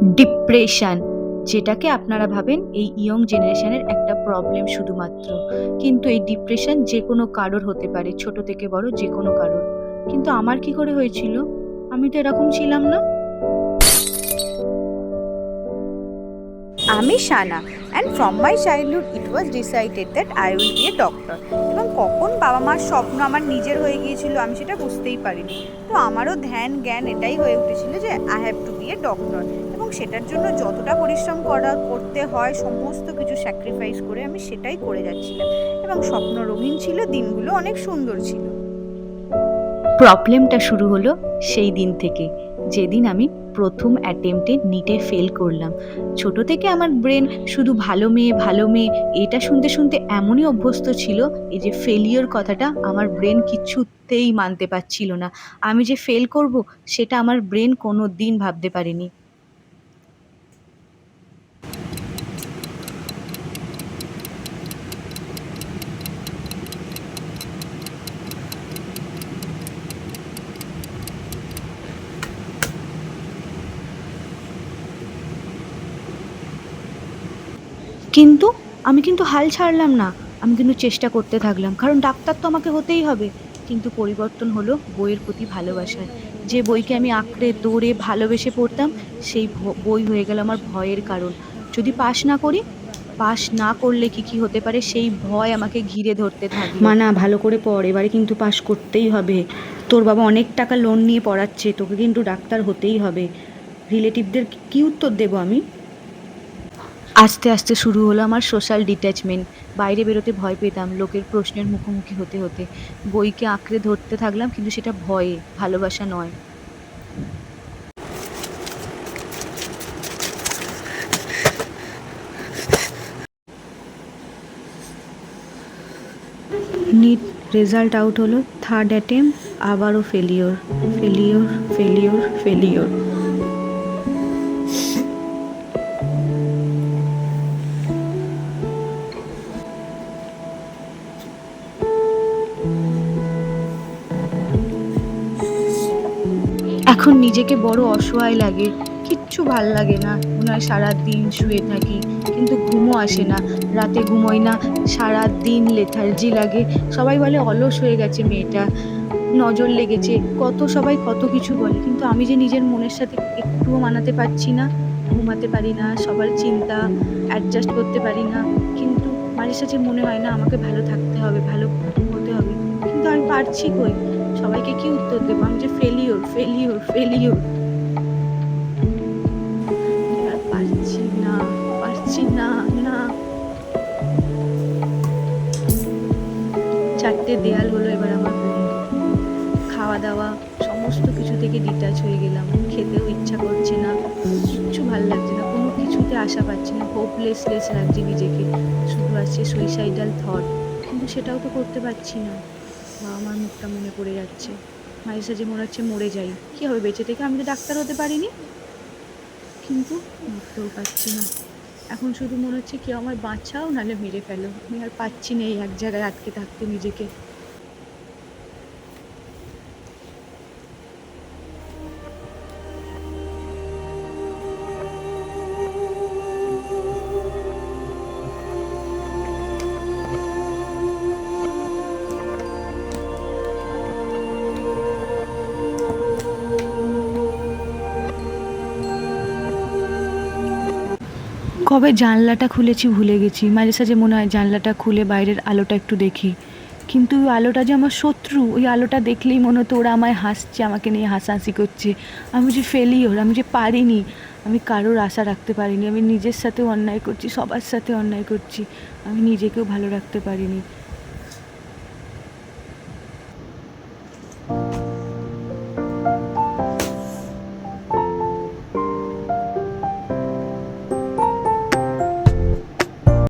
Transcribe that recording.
Depression, যেটাকে আপনারা ভাবেন এই ইয়ং জেনারেশনের একটা প্রবলেম শুধুমাত্র। কিন্তু এই ডিপ্রেশন যে কোনো কারোর হতে পারে, ছোট থেকে বড় যে কোনো কারোর। কিন্তু আমার কি করে হয়েছিল? আমি তো এরকম ছিলাম না। আমি Sana, and from my childhood it was decided that I will be a doctor. এবং কখন বাবা মার স্বপ্ন আমার নিজের হয়ে গিয়েছিল আমি সেটা বুঝতেই পারিনি। তো আমারও ধ্যান জ্ঞান এটাই হয়ে উঠেছিল যে I have to be a doctor, এবং সেটার জন্য যতটা পরিশ্রম করতে হয় সমস্ত কিছু স্যাক্রিফাইস করে আমি সেটাই করে যাচ্ছিলাম, এবং স্বপ্ন রঙিন ছিল, দিনগুলো অনেক সুন্দর ছিল। প্রবলেমটা শুরু হলো সেই দিন থেকে, যেদিন আমি প্রথম অ্যাটেম্পটে নিটে ফেল করলাম। ছোট থেকে আমার ব্রেন শুধু ভালো মেয়ে ভালো মেয়ে এটা শুনতে শুনতে এমনই অভ্যস্ত ছিল, এই যে ফেলিওর কথাটা আমার ব্রেন কিছুতেই মানতে পারছিল না। আমি যে ফেল করব সেটা আমার ব্রেন কোনো দিন ভাবতে পারেনি। কিন্তু আমি কিন্তু হাল ছাড়লাম না। আমি কিন্তু চেষ্টা করতে থাকলাম, কারণ ডাক্তার তো আমাকে হতেই হবে। কিন্তু পরিবর্তন হলো বইয়ের প্রতি ভালোবাসায়। যে বইকে আমি আঁকড়ে দৌড়ে ভালোবেসে পড়তাম, সেই বই হয়ে গেল আমার ভয়ের কারণ। যদি পাশ না করি, পাশ না করলে কি হতে পারে সেই ভয় আমাকে ঘিরে ধরতে থাকলো। মা না, ভালো করে পড়, এবারে কিন্তু পাশ করতেই হবে। তোর বাবা অনেক টাকা লোন নিয়ে পড়াচ্ছে, তোকে কিন্তু ডাক্তার হতেই হবে। রিলেটিভদের কি উত্তর দেবো আমি? আস্তে আস্তে শুরু হলো আমার সোশ্যাল ডিট্যাচমেন্ট। বাইরে বেরোতে ভয় পেতাম লোকের প্রশ্নের মুখোমুখি হতে হতে। বইকে আঁকড়ে ধরতে থাকলাম, কিন্তু সেটা ভয়ে, ভালোবাসা নয়। নিট রেজাল্ট আউট হলো, থার্ড অ্যাটেম্প, আবারও ফেলিওর, ফেলিওর, ফেলিওর, ফেলিওর। এখন নিজেকে বড় অসহায় লাগে, কিচ্ছু ভাল লাগে না, মনে হয় সারাদিন শুয়ে থাকি, কিন্তু ঘুমও আসে না। রাতে ঘুমোই না, সারাদিন লেথার্জি লাগে। সবাই বলে অলস হয়ে গেছে মেয়েটা, নজর লেগেছে, সবাই কত কিছু বলে, কিন্তু আমি যে নিজের মনের সাথে একটুও মানাতে পারছি না। ঘুমাতে পারি না, সবার চিন্তা অ্যাডজাস্ট করতে পারি না। কিন্তু মাঝে সাঝে মনে হয় না আমাকে ভালো থাকতে হবে, ভালো হতে হবে, কিন্তু আমি পারছি কই? সবাইকে কি উত্তর দেবো? আমি যে ফেলিওর, ফেলিওর, ফেলিওর। আর পারছি না, পারছি না, না। চারটে দেয়াল হলো এবার আমার বন্ধু। খাওয়া দাওয়া সমস্ত কিছু থেকে ডিটাচ হয়ে গেলাম। খেতেও ইচ্ছা করছে না, কিচ্ছু ভাল লাগছে না, কোনো কিছুতে আশা পাচ্ছি না, হোপলেসলেস লাগছে নিজেকে। শুধু আসছে সুইসাইডাল থট, কিন্তু সেটাও তো করতে পারছি না। বাবা মার মুখটা মনে পড়ে যাচ্ছে, মাঝে সাঝে মনে হচ্ছে মরে যাই, কী হবে বেঁচে থেকে? আমি তো ডাক্তার হতে পারিনি, কিন্তু মরতেও পারছি না। এখন শুধু মনে হচ্ছে কেউ আমায় বাঁচাও, নাহলে মেরে ফেলো। আমি আর পারছি না এই এক জায়গায় আটকে থাকতে নিজেকে। কবে জানলাটা খুলেছি ভুলে গেছি। মাঝে সাঝে মনে হয় জানলাটা খুলে বাইরের আলোটা একটু দেখি, কিন্তু ওই আলোটা যে আমার শত্রু। ওই আলোটা দেখলেই মনে হতো ওরা আমায় হাসছে, আমাকে নিয়ে হাসাহাসি করছে। আমি যে ফেলিওর, আমি যে পারিনি, আমি কারোর আশা রাখতে পারিনি, আমি নিজের সাথেও অন্যায় করছি, সবার সাথে অন্যায় করছি, আমি নিজেকেও ভালো রাখতে পারিনি।